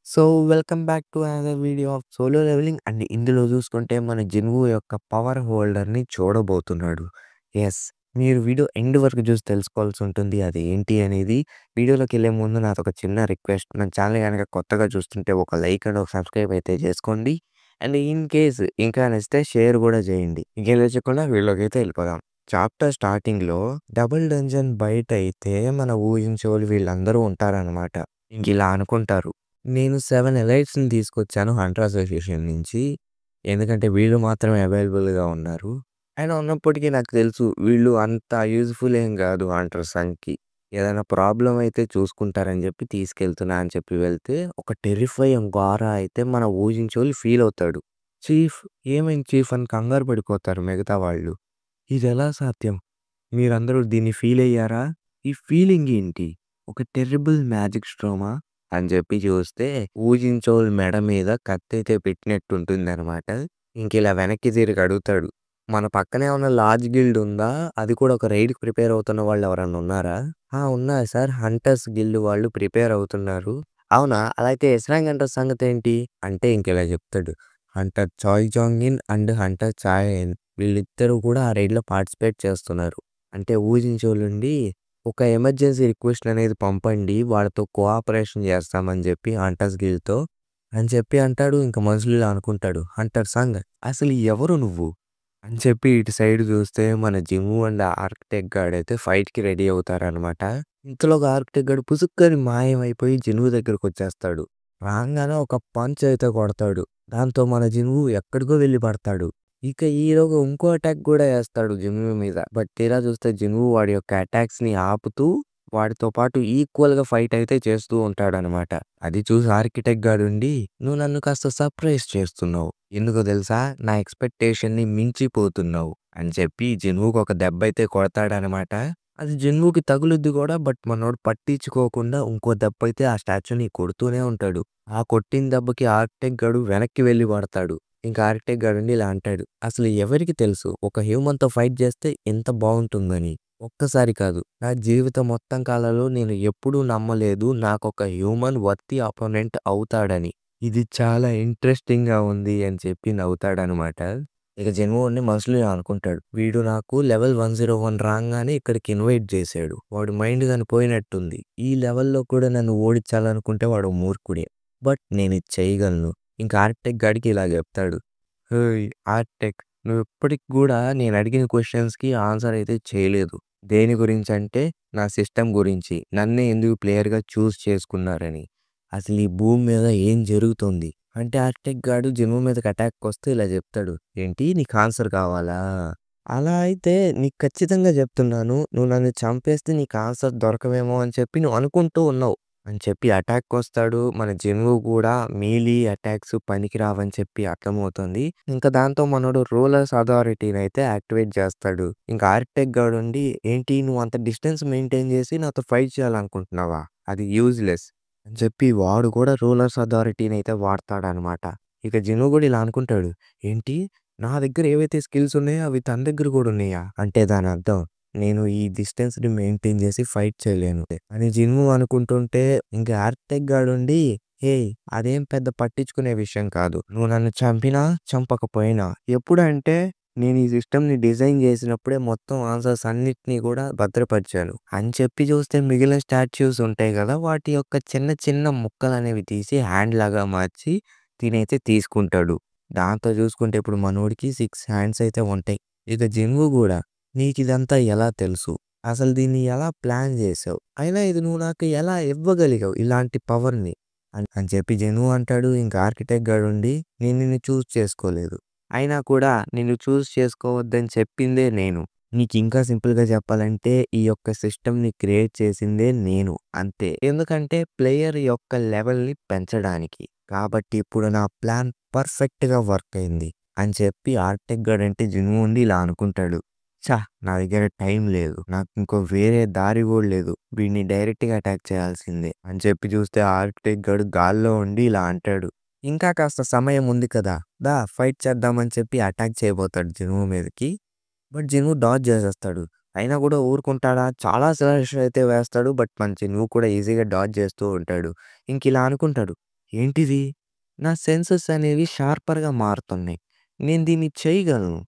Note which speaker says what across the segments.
Speaker 1: So, welcome back to another video of solo leveling and ఇందులో చూసుకుంటే మన Jinwoo యొక్క పవర్ హోల్డర్‌ని చూడబోతున్నాడు. యెస్. మీరు వీడియో ఎండ్ వరకు చూసి తెలుసుకోవాల్సి ఉంటుంది. అది ఏంటి అనేది. వీడియోలోకెళ్ళే ముందు నాదొక చిన్న రిక్వెస్ట్. మన ఛానల్ గనక కొత్తగా చూస్తుంటే ఒక లైక్ అండ్ ఒక సబ్స్క్రైబ్ అయితే చేసుకోండి. అండ్ ఇన్ కేస్ ఇంకా నచ్చితే షేర్ కూడా చేయండి. ఇంకేం లేచకుండా వీడియోలోకైతే వెళ్ళిపోదాం. చాప్టర్ స్టార్టింగ్‌లో డబుల్ డంజన్ బయటైతే మన ఊహించోళ్ళు వీళ్ళందరూ ఉంటారనమాట. ఇంకిలా అనుకుంటారు. నేను 7 ఎలైట్స్‌ని తీసుకొచ్చాను హంటర్ అసోసియేషన్ నుంచి. ఎందుకంటే వీళ్ళు మాత్రమే అవైలబుల్‌గా ఉన్నారు. అయినా ఉన్నప్పటికీ నాకు తెలుసు వీళ్ళు అంత యూజ్‌ఫుల్ ఏం గాదు హంటర్ సన్‌కి. ఏదైనా ప్రాబ్లమ్ అయితే చూసుకుంటారని జెప్పి తీసుకెళ్తున్నా అని చెప్పి వెళ్తే ఒక టెర్రిఫయింగ్ ఘోరా అయితే మన ఊహించోళ్ళు ఫీల్ అవుతాడు. చీఫ్ ఏమైంది చీఫ్ అని కంగారు పడిపోతారు మిగతా వాళ్ళు. ఇదెలా సాధ్యం? మీరందరూ దీన్ని ఫీల్ అయ్యారా? ఈ ఫీలింగ్ ఏంటి? ఒక టెర్రిబుల్ మ్యాజిక్ స్ట్రోమా? అని జెప్పి చూస్తే ఊజించోల్ మెడ మీద కత్తయితే పెట్టినట్టుంటుందనమాట. ఇంకిలా వెనక్కి తిరిగి అడుగుతాడు. మన పక్కనే ఉన్న లార్జ్ గిల్డ్ ఉందా? అది కూడా ఒక రైడ్‌కి ప్రిపేర్ అవుతున్న వాళ్ళు ఎవరన్నా ఉన్నారా? ఆ! ఉన్నారు సార్. హంటర్స్ గిల్డ్ వాళ్ళు ప్రిపేర్ అవుతున్నారు. అవునా? అలా అయితే ఎస్రాంగ్ హంటర్స్ సంగతేంటి? అంటే ఇంకిలా చెప్తాడు. హంటర్ చాయ్ జాంగిన్ అండ్ హంటర్ చాయెన్ వీళ్ళిద్దరూ కూడా ఆ రైడ్‌లో పార్టిసిపేట్ చేస్తున్నారు. అంటే ఊహించోళ్ళుండి ఒక ఎమర్జెన్సీ రిక్వెస్ట్ అనేది పంపండి. వాళ్ళతో కోఆపరేషన్ చేస్తామని చెప్పి హంటర్స్ గిల్డ్‌తో అని చెప్పి అంటాడు. ఇంక మనసులో ఇలా అనుకుంటాడు. హంటర్ సంగ్ అసలు ఎవరు నువ్వు? అని చెప్పి ఇటు సైడ్ చూస్తే మన జిమ్ము అండ్ ఆర్కిటెక్ట్ గాడైతే ఫైట్‌కి రెడీ అవుతారనమాట. ఇంతలోగా ఆర్కిటెక్ట్ గాడు పుసుక్కని మాయమైపోయి జిన్‌వు దగ్గరకొచ్చేస్తాడు. రాంగానే ఒక పంచ్ అయితే కొడతాడు. దాంతో మన జిన్‌వు ఎక్కడికో వెళ్లి పడతాడు. ఇక ఈలోగా ఇంకో అటాక్ కూడా ఏస్తాడు జిన్‌వు మీద. బట్ తీరా చూస్తే జిన్‌వు వాడి యొక్క అటాక్స్‌ని ఆపుతూ వాడితో పాటు ఈక్వల్‌గా ఫైట్ అయితే చేస్తూ ఉంటాడనమాట. అది చూసి ఆర్కిటెక్ట్ గాడుండి "నువ్వు నన్ను కాస్త సర్ప్రైజ్ చేస్తున్నావు. ఎందుకో తెలుసా? నా ఎక్స్‌పెక్టేషన్‌ని మించిపోతున్నావు" అని చెప్పి జిన్‌వుకి ఒక దెబ్బైతే కొడతాడనమాట. అది జిన్‌వుకి తగులుద్ది కూడా బట్ మనోడు పట్టించుకోకుండా ఇంకో దెబ్బైతే ఆ స్టాచ్యూని కొడుతూనే ఉంటాడు. ఆ కొట్టిన దెబ్బకి ఆర్కిటెక్ట్ గాడు వెనక్కి వెళ్లి పడతాడు. ఇంకా ఆర్కిటెక్ట్ గాడుండి ఇలా అంటాడు. "అసలు ఎవరికి తెలుసు ఒక హ్యూమన్‌తో ఫైట్ చేస్తే ఎంత బావుంటుందని. ఒక్కసారి కాదు. నా జీవితం మొత్తం కాలంలో నేను ఎప్పుడూ నమ్మలేదు నాకొక హ్యూమన్ వర్తీ అపోనెంట్ అవుతాడని. ఇది చాలా ఇంట్రెస్టింగ్‌గా ఉంది" అని చెప్పి నవ్వుతాడనమాట. ఇక జన్మోడిని మనసులో ఇలా అనుకుంటాడు. వీడు నాకు లెవెల్ 101 రాంగానే ఇక్కడికి ఇన్వైట్ చేశాడు. వాడి మైండ్ గాని పోయినట్టుంది. ఈ లెవెల్‌లో కూడా నన్ను ఓడించాలనుకుంటే వాడు మూర్ఖుడే. బట్ నేనిది చేయగలను. ఇంక ఆర్కిటెక్ట్ గాడికి ఇలా చెప్తాడు. "హేయ్! ఆర్కిటెక్ట్ నువ్విప్పటికి గూడా నేనడిగిన క్వెషన్స్‌కి ఆన్సర్ అయితే చేయలేదు. దేని గురించంటే నా సిస్టమ్ గురించి. నన్నే ఎందుకు ప్లేయర్‌గా చూజ్ చేసుకున్నారని. అసలు ఈ భూమి మీద ఏం జరుగుతోంది?" అంటే ఆర్కిటెక్ట్ గాడు జిమ్ము మీదకి అటాక్‌కొస్తే ఇలా చెప్తాడు. "ఏంటి నీకు ఆన్సర్ కావాలా? అలా అయితే నీకు ఖచ్చితంగా చెప్తున్నాను. నువ్వు నన్ను చంపేస్తే నీకు ఆన్సర్ దొరకవేమో అని చెప్పి నువ్వు అనుకుంటూ ఉన్నావు" అని చెప్పి అటాక్‌కొస్తాడు. మన జిన్‌వు కూడా మీలీ అటాక్స్ పనికిరావని చెప్పి అర్థమవుతుంది. ఇంకా దాంతో మనోడు రూలర్స్ అథారిటీనైతే యాక్టివేట్ చేస్తాడు. ఇంకా ఆర్కిటెక్ట్ గాడుండి "ఏంటి నువ్వు అంత డిస్టెన్స్ మెయింటైన్ చేసి నాతో ఫైట్ చేయాలనుకుంటున్నావా? అది యూజ్‌లెస్" అని చెప్పి వాడు కూడా రూలర్స్ అథారిటీనైతే వాడతాడనమాట. ఇక జిన్‌వు కూడా ఇలా అనుకుంటాడు. ఏంటి? నా దగ్గర ఏవైతే స్కిల్స్ ఉన్నాయో అవి తన దగ్గర కూడా ఉన్నాయా? అంటే దానర్థం నేను ఈ డిస్టెన్స్‌ని మెయింటైన్ చేసి ఫైట్ చేయలేను అని జిన్‌వు అనుకుంటుంటే ఇంక ఆర్కిటెక్ట్ గాడుండి "ఏయ్! అదేం పెద్ద పట్టించుకునే విషయం కాదు. నువ్వు నన్ను చంపినా, చంపకపోయినా ఎప్పుడంటే నేను ఈ సిస్టమ్‌ని డిజైన్ చేసినప్పుడే మొత్తం ఆన్సర్స్ అన్నిటిని కూడా భద్రపరిచాను" అని చెప్పి చూస్తే మిగిలిన స్టాట్యూస్ ఉంటాయి కదా! వాటి యొక్క చిన్న చిన్న ముక్కలనేవి తీసి హ్యాండ్ లాగా మార్చి తినైతే తీసుకుంటాడు. దాంతో చూసుకుంటే ఇప్పుడు మనోడికి 6 హ్యాండ్స్ అయితే ఉంటాయి. ఇక జిన్‌వు గూడా "నీకిదంతా ఎలా తెలుసు? అసలు దీన్ని ఎలా ప్లాన్ చేసావు? అయినా ఇది నువ్వు నాకు ఎలా ఇవ్వగలిగావు ఇలాంటి పవర్‌ని" అని చెప్పి జిన్‌వు అంటాడు. ఇంక ఆర్కిటెక్ట్ గాడుండి "నేను నిన్ను చూజ్ చేసుకోలేదు. అయినా కూడా నిన్ను చూజ్ చేసుకోవద్దని చెప్పిందే నేను. నీకింకా సింపుల్‌గా చెప్పాలంటే ఈ యొక్క సిస్టమ్‌ని క్రియేట్ చేసిందే నేను అంతే. ఎందుకంటే ప్లేయర్ యొక్క లెవెల్‌ని పెంచడానికి. కాబట్టి ఇప్పుడు నా ప్లాన్ పర్ఫెక్ట్‌గా వర్క్ అయింది" అని చెప్పి ఆర్కిటెక్ట్ గాడంటే జిన్‌వు ఉండి ఇలా అనుకుంటాడు. ఛ! నా దగ్గర టైం లేదు. నాకు ఇంకో వేరే దారి గూడా లేదు. వీడిని డైరెక్ట్‌గా అటాక్ చేయాల్సిందే అని చెప్పి చూస్తే ఆర్కిటెక్ట్ గాడు గాల్లో ఉండి ఇలా అంటాడు. ఇంకా కాస్త సమయం ఉంది కదా! దా ఫైట్ చేద్దామని చెప్పి అటాక్ చేయబోతాడు జిన్‌వు మీదకి. బట్ జిన్‌వు డాడ్జ్ చేసేస్తాడు. అయినా కూడా ఊరుకుంటాడా? చాలా స్లాష్ అయితే వేస్తాడు. బట్ మన జిన్‌వు కూడా ఈజీగా డాడ్జ్ చేస్తూ ఉంటాడు. ఇంకిలా అనుకుంటాడు. ఏంటిది? నా సెన్సెస్ అనేవి షార్పర్‌గా మారుతున్నాయి. నేను దీన్ని చేయగలను.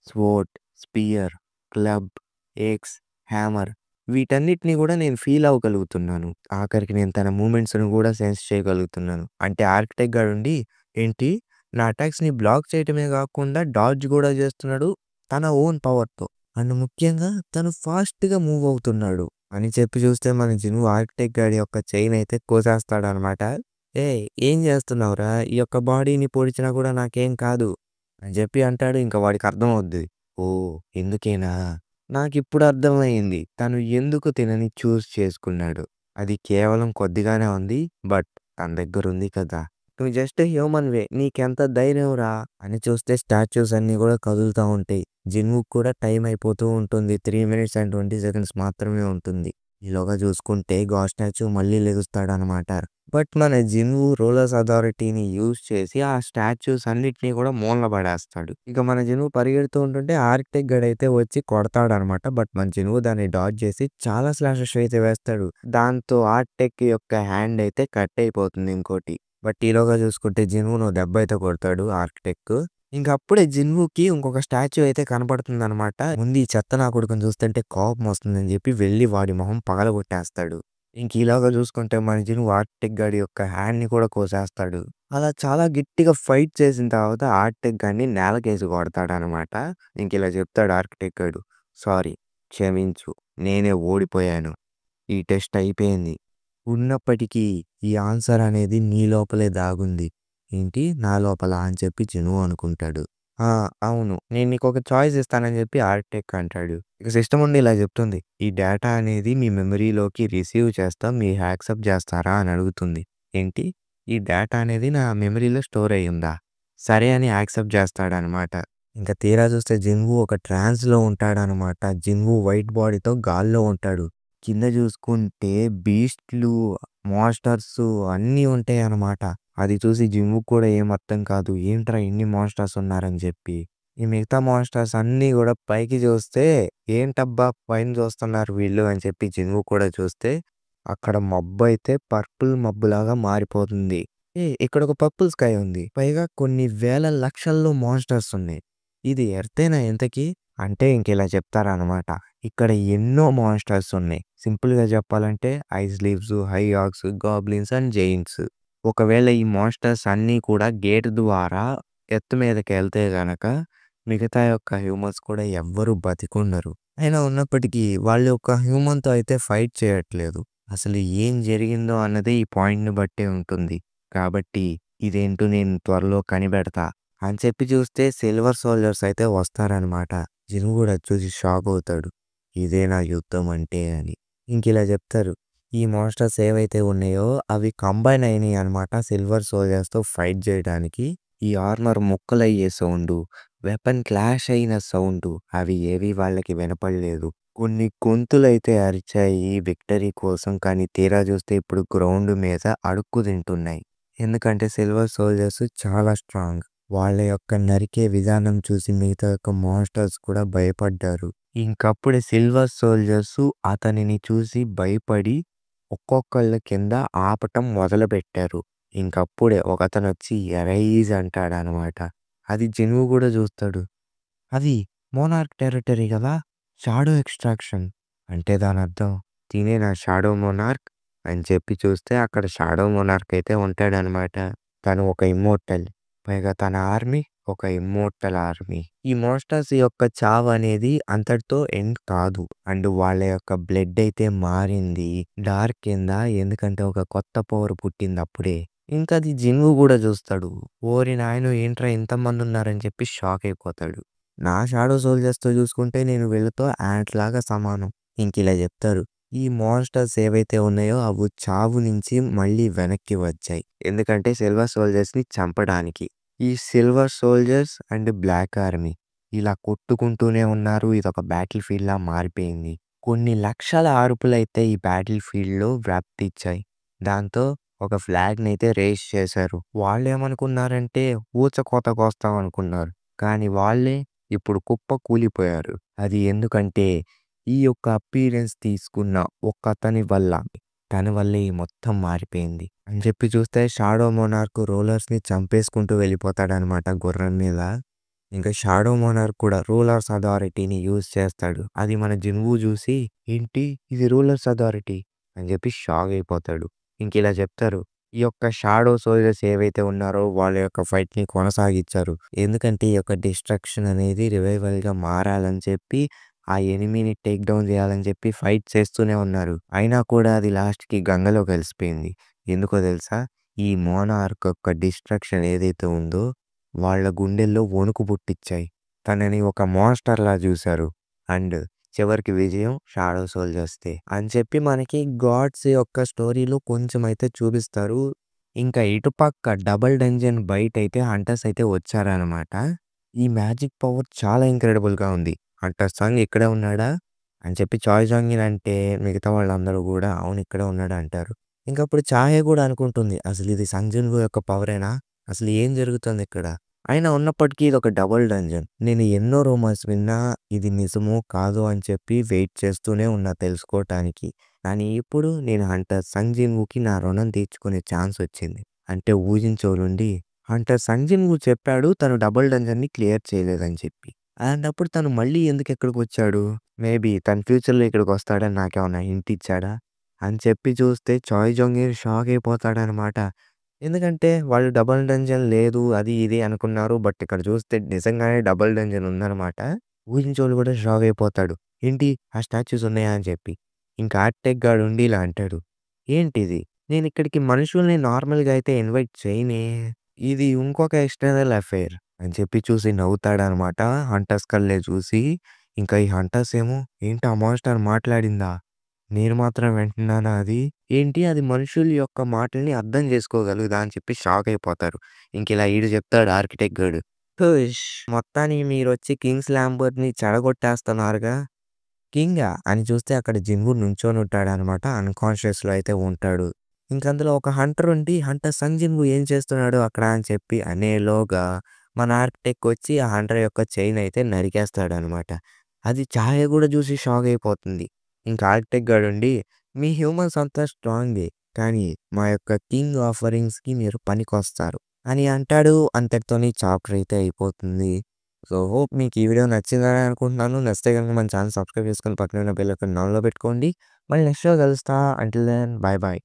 Speaker 1: Sword, spear, club, axe, hammer వీటన్నిటిని గూడా నేను ఫీల్ అవ్వగలుగుతున్నాను. ఆఖరికి నేను తన మూవ్‌మెంట్స్‌ని గూడా సెన్స్ చేయగలుగుతున్నాను. అంటే ఆర్కిటెక్ట్ గాడుండి, ఏంటి నా అటాక్స్‌ని బ్లాక్ చేయటమే గాకుండా డాడ్జ్ గూడా జేస్తున్నాడు తన ఓన్ పవర్‌తో. అండ్ ముఖ్యంగా తను ఫాస్ట్‌గా మూవ్ అవుతున్నాడు అని చెప్పి చూస్తే మన జిన్‌వు ఆర్కిటెక్ట్ గాడి యొక్క చైన్ అయితే కోసేస్తాడనమాట. "ఏయ్! ఏం జేస్తున్నావురా? ఈ యొక్క బాడీని పొడిచినా కూడా నాకేం కాదు" అని చెప్పి అంటాడు. ఇంక వాడికి అర్థమవుద్ది. ఓహ్! ఇందుకేనా? నాకిప్పుడు అర్థమయింది. తను ఎందుకు తినని చూజ్ చేసుకున్నాడు. అది కేవలం కొద్దిగానే ఉంది. బట్ తన దగ్గరుంది కదా! "నువ్వు జస్ట్ హ్యూమన్‌వే. నీకెంత ధైర్యంరా" అని చూస్తే స్టాచ్యూస్ అన్నీ గూడా కదులుతా ఉంటాయి. జిన్‌వుకి కూడా టైం అయిపోతూ ఉంటుంది. 3 మినిట్స్ అండ్ 20 సెకండ్స్ మాత్రమే ఉంటుంది. ఈలోగా చూసుకుంటే గాడ్ స్టాచ్యూ మళ్ళీ లెగుస్తాడనమాట. బట్ మన జిన్‌వు రూలర్స్ అథారిటీని యూజ్ చేసి ఆ స్టాచ్యూస్ అన్నిటిని కూడా మూలన పడేస్తాడు. ఇక మన జిన్‌వు పరిగెడుతూ ఉంటుంటే ఆర్కిటెక్ట్ గాడైతే వచ్చి కొడతాడనమాట. బట్ మన జిన్‌వు దాన్ని డాడ్జ్ చేసి చాలా స్లాషెస్ అయితే వేస్తాడు. దాంతో ఆర్కిటెక్ట్ యొక్క హ్యాండ్ అయితే కట్ అయిపోతుంది ఇంకోటి. బట్ ఈలోగా చూసుకుంటే జిన్‌వును దెబ్బ అయితే కొడతాడు ఆర్కిటెక్ట్. ఇంక అప్పుడే జిన్‌వుకి ఇంకొక స్టాచ్యూ అయితే కనపడుతుందనమాట. ముందు ఈ చెత్త నా కొడుకుని చూస్తుంటే కోపం వస్తుందని చెప్పి వెళ్లి వాడి మొహం పగలగొట్టేస్తాడు. ఇంక ఈలోగా చూసుకుంటే మన జిన్‌వు ఆర్కిటెక్ట్ గాడి యొక్క హ్యాండ్‌ని కూడా కోసేస్తాడు. అలా చాలా గట్టిగా ఫైట్ చేసిన తర్వాత ఆర్కిటెక్ట్ గాడిని నేలకేసి కొడతాడనమాట. ఇంకిలా చెప్తాడు ఆర్కిటెక్ట్ గాడు. "సారీ, క్షమించు. నేనే ఓడిపోయాను. ఈ టెస్ట్ అయిపోయింది. ఉన్నప్పటికీ ఈ ఆన్సర్ అనేది నీ లోపలే దాగుంది." ఏంటి? నా లోపల అని చెప్పి జిన్‌వు అనుకుంటాడు. ఆ! అవును. నేను నీకొక చాయిస్ ఇస్తానని చెప్పి ఆర్కిటెక్ట్ అంటాడు. ఇక సిస్టమ్ ఉండి ఇలా చెప్తుంది. ఈ డేటా అనేది మీ మెమరీలోకి రిసీవ్ చేస్తాం. మీరు యాక్సెప్ట్ చేస్తారా అని అడుగుతుంది. ఏంటి? ఈ డేటా అనేది నా మెమరీలో స్టోర్ అయ్యుందా? సరే అని యాక్సెప్ట్ చేస్తాడనమాట. ఇంక తీరా చూస్తే జిన్‌వు ఒక ట్రాన్స్‌లో ఉంటాడనమాట. జిన్‌వు వైట్ బాడీతో గాల్లో ఉంటాడు. కింద చూసుకుంటే బీస్ట్‌లు, మాన్‌స్టర్సు అన్నీ ఉంటాయనమాట. అది చూసి జిన్‌వుకి కూడా ఏం అర్థం కాదు. ఏంట్రా ఇన్ని మాన్‌స్టర్స్ ఉన్నారని చెప్పి. ఈ మిగతా మాన్‌స్టర్స్ అన్నీ గూడా పైకి చూస్తే ఏంటబ్బా! పైన చూస్తున్నారు వీళ్ళు అని చెప్పి జిన్‌వు కూడా చూస్తే అక్కడ మబ్బయితే పర్పుల్ మబ్బులాగా మారిపోతుంది. ఇక్కడ ఒక పర్పుల్ స్కై ఉంది. పైగా కొన్ని వేల లక్షల్లో మాన్‌స్టర్స్ ఉన్నాయి. ఇది ఎర్తేనా ఇంతకీ? అంటే ఇంకిలా చెప్తారనమాట. ఇక్కడ ఎన్నో మాన్‌స్టర్స్ ఉన్నాయి. సింపుల్‌గా చెప్పాలంటే ice elves, high orcs, goblins and giants. ఒకవేళ ఈ మాన్‌స్టర్స్ అన్నీ కూడా గేట్ ద్వారా ఎర్త్ మీదకెళ్తే గనక మిగతా యొక్క హ్యూమన్స్ కూడా ఎవ్వరు బతికుండరు. అయినా ఉన్నప్పటికీ వాళ్ళు ఒక హ్యూమన్‌తో అయితే ఫైట్ చేయట్లేదు. అసలు ఏం జరిగిందో అన్నది ఈ పాయింట్‌ని బట్టే ఉంటుంది. కాబట్టి ఇదేంటో నేను త్వరలో కనిపెడతా అని చెప్పి చూస్తే సిల్వర్ సోల్జర్స్ అయితే వస్తారనమాట. జిన్‌వు కూడా అది చూసి షాక్ అవుతాడు. ఇదేనా యుద్ధం అంటే అని. ఇంకిలా చెప్తారు. ఈ మాన్‌స్టర్స్ ఏవైతే ఉన్నాయో అవి కంబైన్ అయినాయి అనమాట సిల్వర్ సోల్జర్స్‌తో ఫైట్ చేయడానికి. ఈ ఆర్మర్ ముక్కలయ్యే సౌండు, వెపన్ క్లాష్ అయిన సౌండు అవి ఏవి వాళ్ళకి వినపడలేదు. కొన్ని గొంతులైతే అరిచాయి విక్టరీ కోసం. కానీ తీరా చూస్తే ఇప్పుడు గ్రౌండ్ మీద అడుక్కు తింటున్నాయి. ఎందుకంటే సిల్వర్ సోల్జర్స్ చాలా స్ట్రాంగ్. వాళ్ళ యొక్క నరికే విధానం చూసి మిగతా యొక్క మాన్‌స్టర్స్ కూడా భయపడ్డారు. ఇంకప్పుడే సిల్వర్ సోల్జర్స్ అతనిని చూసి భయపడి ఒక్కొక్కళ్ళ కింద ఆపటం మొదలుపెట్టారు. ఇంకప్పుడే ఒకతనొచ్చి ఎరైజ్ అంటాడనమాట. అది జిన్‌వు కూడా చూస్తాడు. అది మోనార్క్ టెరిటరీ గదా! Shadow extraction. అంటే దానర్థం తినేనా షాడో మోనార్క్ అని చెప్పి చూస్తే అక్కడ షాడో మోనార్క్ అయితే ఉంటాడనమాట. తను ఒక ఇమ్మోర్టల్. పైగా తన ఆర్మీ ఒక ఇమ్మోర్టల్ ఆర్మీ. ఈ మాన్‌స్టర్స్ యొక్క చావనేది అంతటితో ఎండ్ కాదు. అండ్ వాళ్ళ యొక్క బ్లడ్ అయితే మారింది డార్క్ కింద. ఎందుకంటే ఒక కొత్త పవర్ పుట్టిందప్పుడే. ఇంకది జిన్‌వు గూడా చూస్తాడు. ఓరి నాయనో! ఏంట్రా ఇంతమందున్నారని చెప్పి షాక్ అయిపోతాడు. నా షాడో సోల్జర్స్‌తో చూసుకుంటే నేను వీళ్ళతో యాంట్‌లాగా సమానం. ఇంకిలా చెప్తారు. ఈ మాన్‌స్టర్స్ ఏవైతే ఉన్నాయో అవి చావు నుంచి మళ్ళీ వెనక్కి వచ్చాయి. ఎందుకంటే సిల్వర్ సోల్జర్స్‌ని చంపడానికి. ఈ silver soldiers and black army ఇలా కొట్టుకుంటూనే ఉన్నారు. ఇదొక బ్యాటిల్ ఫీల్డ్‌లా మారిపోయింది. కొన్ని లక్షల అరుపులైతే ఈ బ్యాటిల్ ఫీల్డ్‌లో వ్యాప్తిచ్చాయి. దాంతో ఒక ఫ్లాగ్‌నైతే రైజ్ చేశారు. వాళ్ళేమనుకున్నారంటే ఊచకోత కోస్తామనుకున్నారు. కానీ వాళ్ళే ఇప్పుడు కుప్ప కూలిపోయారు. అది ఎందుకంటే ఈ యొక్క అపియరెన్స్ తీసుకున్న ఒక్కతని వల్ల. తన వల్లే ఈ మొత్తం మారిపోయింది. అని చెప్పి చూస్తే షాడో మోనార్క్ రోలర్స్‌ని చంపేసుకుంటూ వెళ్ళిపోతాడనమాట గుర్రం మీద. ఇంకా షాడో మోనార్క్ కూడా రూలర్స్ అథారిటీని యూజ్ చేస్తాడు. అది మన జిన్‌వూ చూసి, "ఏంటి ఇది రూలర్స్ అథారిటీ" అని చెప్పి షాక్ అయిపోతాడు. ఇంకిలా చెప్తారు. ఈ యొక్క షాడో సోల్జర్స్ ఏవైతే ఉన్నారో వాళ్ళ యొక్క ఫైట్‌ని కొనసాగించారు. ఎందుకంటే ఈ యొక్క డిస్ట్రక్షన్ అనేది రివైవల్‌గా మారాలని చెప్పి, ఆ ఎనిమీని టేక్ డౌన్ చేయాలని చెప్పి ఫైట్ చేస్తూనే ఉన్నారు. అయినా కూడా అది లాస్ట్‌కి గంగలో కలిసిపోయింది. ఎందుకో తెలుసా? ఈ మోనార్క్ యొక్క డిస్ట్రక్షన్ ఏదైతే ఉందో వాళ్ళ గుండెల్లో వణుకు పుట్టిచ్చాయి. తనని ఒక మాన్‌స్టర్‌లా జూసారు. అండ్ చివరికి విజయం షాడో సోల్జర్స్‌దే అని చెప్పి మనకి గాడ్స్ యొక్క స్టోరీలో కొంచెమైతే చూపిస్తారు. ఇంకా ఇటుపక్క డబుల్ డంజన్ బయటైతే హంటర్స్ అయితే వచ్చారనమాట. ఈ మ్యాజిక్ పవర్ చాలా ఇంక్రెడిబుల్‌గా ఉంది. హంటర్ సంగ్ ఇక్కడే ఉన్నాడా? అని చెప్పి చాయ్ జాంగిన్ అంటే మిగతా వాళ్ళందరూ గూడా అవును ఇక్కడే ఉన్నాడు అంటారు. ఇంకప్పుడు చాయే గూడా అనుకుంటుంది. అసలిది సంగ్ జిన్‌వూ యొక్క పవరేనా? అసలు ఏం జరుగుతుందిక్కడ? అయినా ఉన్నప్పటికీ ఇదొక డబుల్ డంజన్. నేను ఎన్నో రూమర్స్ విన్నా ఇది నిజమో కాదో అని చెప్పి వెయిట్ చేస్తూనే ఉన్నా తెలుసుకోటానికి. కానీ ఇప్పుడు నేను హంటర్ సంగ్ జిన్‌వూకి నా రుణం తీర్చుకునే ఛాన్స్ వచ్చింది. అంటే ఊహించోరుండి హంటర్ సంగ్ జిన్‌వూ చెప్పాడు తను డబుల్ డంజన్‌ని క్లియర్ చేయలేదని చెప్పి. అలాంటప్పుడు తను మళ్ళీ ఎందుకిక్కడికొచ్చాడు? మేబీ తను ఫ్యూచర్‌లో ఇక్కడికొస్తాడని నాకేమన్నా హింట్ ఇచ్చాడా? అని చెప్పి చూస్తే చాయ్ జంగిర్ షాక్ అయిపోతాడనమాట. ఎందుకంటే వాళ్ళు డబుల్ డంజన్ లేదు అది ఇది అనుకున్నారు. బట్ ఇక్కడ చూస్తే నిజంగానే డబుల్ డంజన్ ఉందనమాట. ఊహించోళ్ళు కూడా షాక్ అయిపోతాడు. ఏంటి ఆ స్టాచ్యూస్ ఉన్నాయా అని చెప్పి. ఇంకా ఆర్టెక్ గాడుండి ఇలా అంటాడు. ఏంటిది? నేనిక్కడికి మనుషుల్ని నార్మల్‌గా అయితే ఇన్వైట్ చేయనే. ఇది ఇంకొక ఎక్స్టర్నల్ అఫైర్ అని చెప్పి చూసి నవ్వుతాడనమాట. హంటర్స్ కళ్ళే చూసి. ఇంకా ఈ హంటర్స్ ఏమో ఏంటి ఆ మాన్‌స్టర్ మాట్లాడిందా? నేను మాత్రం వింటున్నానా అది? ఏంటి అది మనుషుల యొక్క మాటల్ని అర్థం చేసుకోగలదా అని చెప్పి షాక్ అయిపోతారు. ఇంకిలా ఈడు చెప్తాడు ఆర్కిటెక్ట్ గాడు. "హుష్! మొత్తానికి మీరొచ్చి కింగ్స్ ల్యాంబర్ట్‌ని చెడగొట్టేస్తున్నారుగా." కింగా? అని చూస్తే అక్కడ జిన్‌వూ నుంచొని ఉంటాడనమాట. అన్‌కాన్షియస్‌లో అయితే ఉంటాడు. ఇంకందులో ఒక హంటర్ ఉండి హంటర్ సంగ్ జిన్‌వూ ఏం చేస్తున్నాడు అక్కడ అని చెప్పి అనేలోగా మన ఆర్కిటెక్ట్ వచ్చి ఆ హంటర్ యొక్క చైన్ అయితే నరికేస్తాడనమాట. అది ఛాయ గూడా చూసి షాక్ అయిపోతుంది. ఇంకా ఆర్కిటెక్ట్ గాడుండి మీ హ్యూమన్స్ అంతా స్ట్రాంగే. కానీ మా యొక్క కింగ్ ఆఫరింగ్స్‌కి మీరు పనికొస్తారు అని అంటాడు. అంతటితోని చాప్టర్ అయితే అయిపోతుంది. సో, హోప్ మీకు ఈ వీడియో నచ్చిందని అనుకుంటున్నాను. నచ్చితే గనుక మన ఛానెల్ సబ్స్క్రైబ్ చేసుకొని పక్కనే ఉన్న బెల్ ఐకాన్ ఆన్‌లో పెట్టుకోండి. మళ్ళీ నెక్స్ట్‌లో కలుస్తా. Until then bye by.